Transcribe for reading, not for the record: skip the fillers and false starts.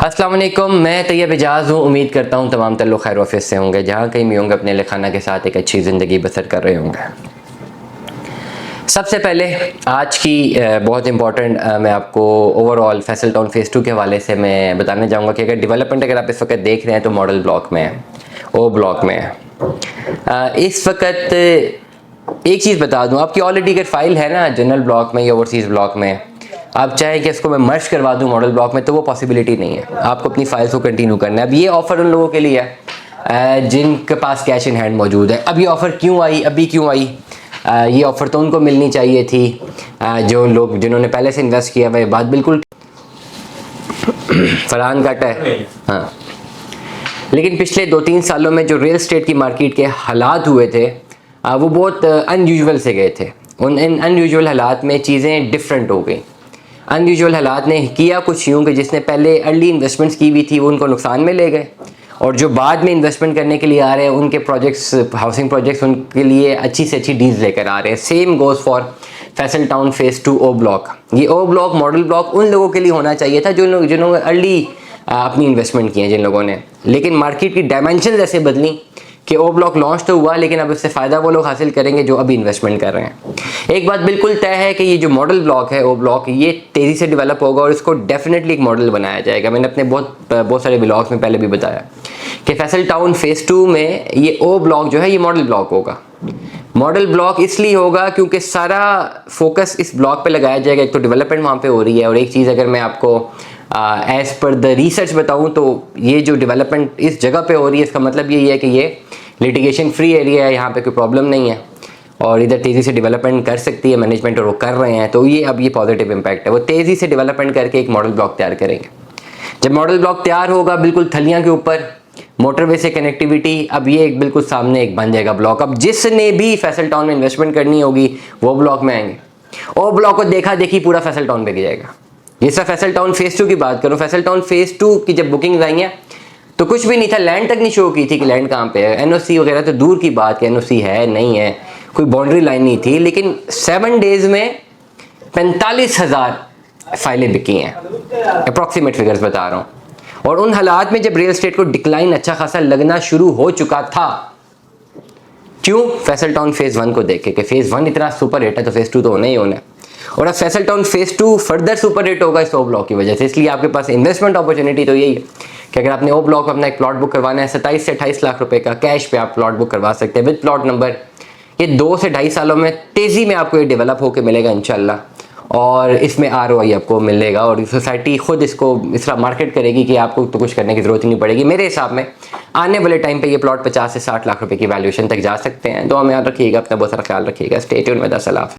अस्सलाम वालेकुम, मैं तैयब एजाज़ हूँ। उम्मीद करता हूँ तमाम तल्लुक़ खैर वाफ़ियत से होंगे। जहाँ कहीं भी होंगे अपने लिखाना के साथ एक अच्छी ज़िंदगी बसर कर रहे होंगे। सबसे पहले आज की बहुत इंपॉर्टेंट मैं आपको ओवरऑल फैसल टाउन फ़ेज़ 2 के हवाले से मैं बताना चाहूँगा कि अगर डेवलपमेंट अगर आप इस वक्त देख रहे हैं तो मॉडल ब्लॉक में है, ओ ब्लॉक में है। इस वक्त एक चीज़ बता दूँ, आपकी ऑलरेडी अगर फाइल है ना जनरल ब्लॉक में या ओवरसीज़ ब्लॉक में, आप चाहें कि इसको मैं मर्ज करवा दूं मॉडल ब्लॉक में, तो वो पॉसिबिलिटी नहीं है। आपको अपनी फाइल्स को कंटिन्यू करना है। अब ये ऑफ़र उन लोगों के लिए है जिनके पास कैश इन हैंड मौजूद है। अब ये ऑफ़र क्यों आई, अभी क्यों आई? ये ऑफ़र तो उनको मिलनी चाहिए थी जो लोग जिन्होंने पहले से इन्वेस्ट किया हुआ। बात बिल्कुल फरहान कट है, हाँ। लेकिन पिछले 2-3 सालों में जो रियल एस्टेट की मार्केट के हालात हुए थे वो बहुत अनयूजुअल से गए थे। उन इन अनयूजुअल हालात में चीज़ें डिफरेंट हो गई। अनयूजुअल हालात ने किया कुछ यूँ कि जिसने पहले अर्ली इन्वेस्टमेंट्स की हुई थी वो उनको नुकसान में ले गए, और जो बाद में इन्वेस्टमेंट करने के लिए आ रहे हैं उनके प्रोजेक्ट्स, हाउसिंग प्रोजेक्ट्स, उनके लिए अच्छी से अच्छी डील्स लेकर आ रहे हैं। Same goes for Faisal town phase 2 O block. ये ओ ब्लॉक मॉडल ब्लॉक उन लोगों के लिए होना चाहिए था जिन्होंने अर्ली अपनी इन्वेस्टमेंट की है जिन लोगों ने। लेकिन मार्केट की डायमेंशन ऐसे बदली कि ओ ब्लॉक लॉन्च तो हुआ, लेकिन अब इससे फ़ायदा वो लोग हासिल करेंगे जो अभी इन्वेस्टमेंट कर रहे हैं। एक बात बिल्कुल तय है कि ये जो मॉडल ब्लॉक है, ओ ब्लॉक, ये तेज़ी से डेवलप होगा और इसको डेफिनेटली एक मॉडल बनाया जाएगा। मैंने अपने बहुत सारे व्लॉग्स में पहले भी बताया कि फैसल टाउन फ़ेज़ 2 में ये ओ ब्लॉक जो है ये मॉडल ब्लॉक होगा। मॉडल ब्लॉक इसलिए होगा क्योंकि सारा फोकस इस ब्लॉक पे लगाया जाएगा। एक तो डेवलपमेंट वहाँ पे हो रही है, और एक चीज़ अगर मैं आपको एज़ पर द रिसर्च बताऊँ तो ये जो डेवलपमेंट इस जगह पे हो रही है इसका मतलब यही है कि ये लिटिगेशन फ्री एरिया है, यहाँ पे कोई प्रॉब्लम नहीं है और इधर तेज़ी से डेवलपमेंट कर सकती है मैनेजमेंट, और वो कर रहे हैं। तो ये अब ये पॉजिटिव इम्पैक्ट है। वो तेज़ी से डेवलपमेंट करके एक मॉडल ब्लॉक तैयार करेंगे। जब मॉडल ब्लॉक तैयार होगा बिल्कुल थलियाँ के ऊपर, मोटरवे से कनेक्टिविटी, अब ये एक बिल्कुल सामने एक बन जाएगा ब्लॉक। अब जिसने भी फैसल टाउन में इन्वेस्टमेंट करनी होगी वो ब्लॉक में आएंगे। ओ ब्लॉक को देखा देखी पूरा फैसल टाउन बिक जाएगा। जिस तरह फैसल टाउन फ़ेज़ 2 की बात करूँ, फैसल टाउन फ़ेज़ 2 की जब बुकिंग आई हैं तो कुछ भी नहीं था, लैंड तक नहीं शो की थी कि लैंड कहाँ पे है। एनओसी वगैरह तो दूर की बात कि एनओसी है नहीं है, कोई बाउंड्री लाइन नहीं थी। लेकिन 7 डेज़ में 45,000 फाइलें बिकी हैं, अप्रॉक्सीमेट फिगर्स बता रहा हूँ। और उन हालात में जब रियल एस्टेट को डिक्लाइन अच्छा खासा लगना शुरू हो चुका था, क्यों? फैसल टाउन फ़ेज़ 1 को देख के कि फ़ेज़ 1 इतना सुपर हिट है तो फ़ेज़ 2 तो होना ही होना है। और अब Faisal town phase 2 further super hit होगा इस ओ ब्लॉक की वजह से। इसलिए आपके पास इन्वेस्टमेंट अपॉर्चुनिटी तो यही है कि अगर आपने ओ ब्लॉक में अपना एक प्लॉट बुक करवाना है 27 से 28 लाख रुपए का कैश पे आप प्लॉट बुक करवा सकते हैं विद प्लॉट नंबर। ये 2 से 2.5 सालों में तेज़ी में आपको ये डेवलप होकर मिलेगा इंशाल्लाह, और इसमें ROI आपको मिलेगा और सोसाइटी खुद इसको इस तरह मार्केट करेगी कि आपको तो कुछ करने की ज़रूरत ही नहीं पड़ेगी। मेरे हिसाब में आने वाले टाइम पे ये प्लॉट 50 से 60 लाख रुपए की वैल्यूएशन तक जा सकते हैं। दुआ में याद रखिएगा, अपना बहुत सारा ख्याल रखिएगा। Stay tuned with us.